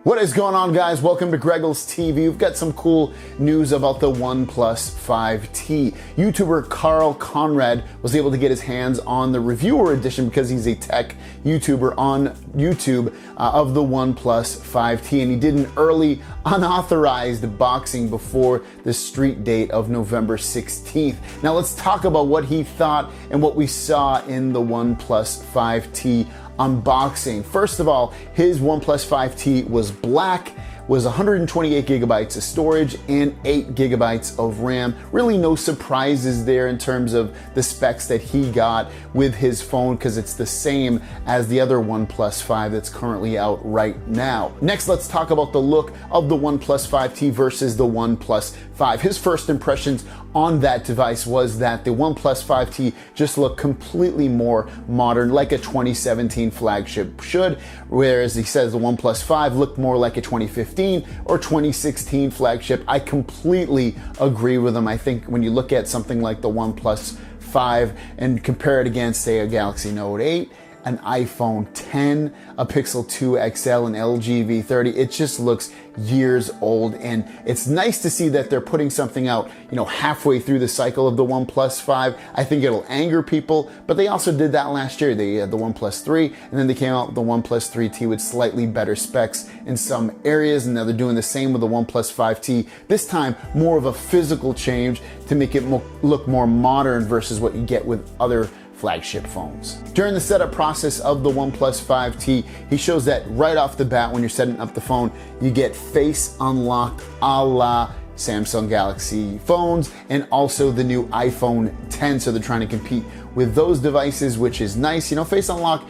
What is going on, guys? Welcome to GregglesTV. We've got some cool news about the OnePlus 5T. YouTuber Carl Conrad was able to get his hands on the reviewer edition because he's a tech YouTuber on YouTube of the OnePlus 5T, and he did an early unauthorized boxing before the street date of November 16th. Now let's talk about what he thought and what we saw in the OnePlus 5T unboxing. First of all, his OnePlus 5T was black, was 128 gigabytes of storage and 8 gigabytes of RAM. Really no surprises there in terms of the specs that he got with his phone, because it's the same as the other OnePlus 5 that's currently out right now. Next, let's talk about the look of the OnePlus 5T versus the OnePlus 5. His first impressions on that device was that the OnePlus 5T just looked completely more modern, like a 2017 flagship should, whereas he says the OnePlus 5 looked more like a 2015 or 2016 flagship. I completely agree with him. I think when you look at something like the OnePlus 5 and compare it against, say, a Galaxy Note 8, an iPhone 10, a Pixel 2 XL, an LG V30, it just looks years old. And it's nice to see that they're putting something out, halfway through the cycle of the OnePlus 5. I think it'll anger people, but they also did that last year. They had the OnePlus 3, and then they came out with the OnePlus 3T with slightly better specs in some areas, and now they're doing the same with the OnePlus 5T. This time, more of a physical change to make it look more modern versus what you get with other flagship phones. During the setup process of the OnePlus 5T, he shows that right off the bat when you're setting up the phone, you get face unlocked a la Samsung Galaxy phones and also the new iPhone 10. So they're trying to compete with those devices, which is nice. Face unlock,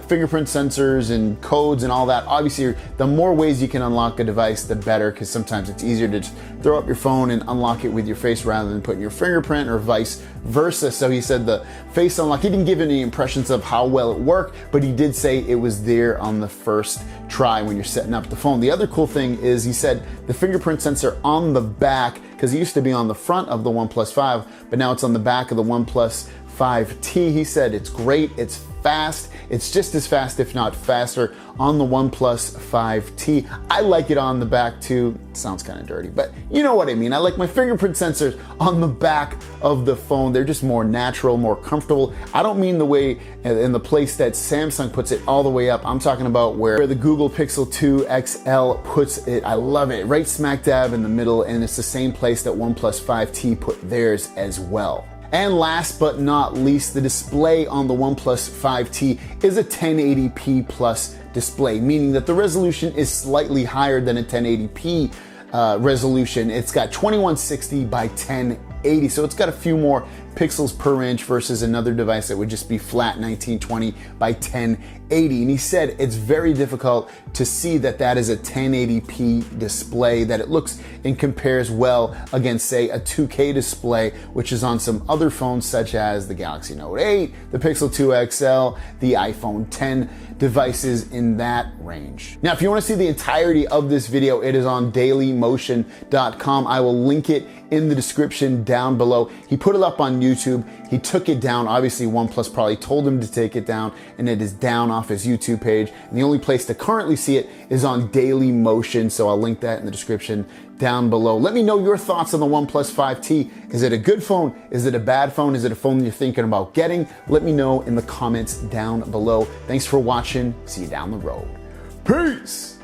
fingerprint sensors and codes and all that. Obviously, the more ways you can unlock a device, the better, because sometimes it's easier to just throw up your phone and unlock it with your face rather than putting your fingerprint, or vice versa. So he said the face unlock, he didn't give any impressions of how well it worked, but he did say it was there on the first try when you're setting up the phone. The other cool thing is he said the fingerprint sensor on the back, because it used to be on the front of the OnePlus 5, but now it's on the back of the OnePlus 5T. He said it's great, it's fast, it's just as fast if not faster on the OnePlus 5T. I like it on the back too. It sounds kind of dirty, but you know what I mean. I like my fingerprint sensors on the back of the phone. They're just more natural, more comfortable. I don't mean the way in the place that Samsung puts it all the way up. I'm talking about where the Google Pixel 2 XL puts it. I love it, right smack dab in the middle, and it's the same place that OnePlus 5T put theirs as well. And last but not least, the display on the OnePlus 5T is a 1080p plus display, meaning that the resolution is slightly higher than a 1080p resolution. It's got 2160 by 1080, so it's got a few more pixels per inch versus another device that would just be flat 1920 by 1080. And he said it's very difficult to see that is a 1080p display, that it looks and compares well against, say, a 2K display, which is on some other phones such as the Galaxy Note 8, the Pixel 2 XL, the iPhone 10 devices in that range. Now, if you want to see the entirety of this video, it is on dailymotion.com. I will link it in the description down below. He put it up on YouTube. He took it down. Obviously, OnePlus probably told him to take it down, and it is down off his YouTube page. And the only place to currently see it is on Dailymotion, so I'll link that in the description down below. Let me know your thoughts on the OnePlus 5T. Is it a good phone? Is it a bad phone? Is it a phone you're thinking about getting? Let me know in the comments down below. Thanks for watching. See you down the road. Peace!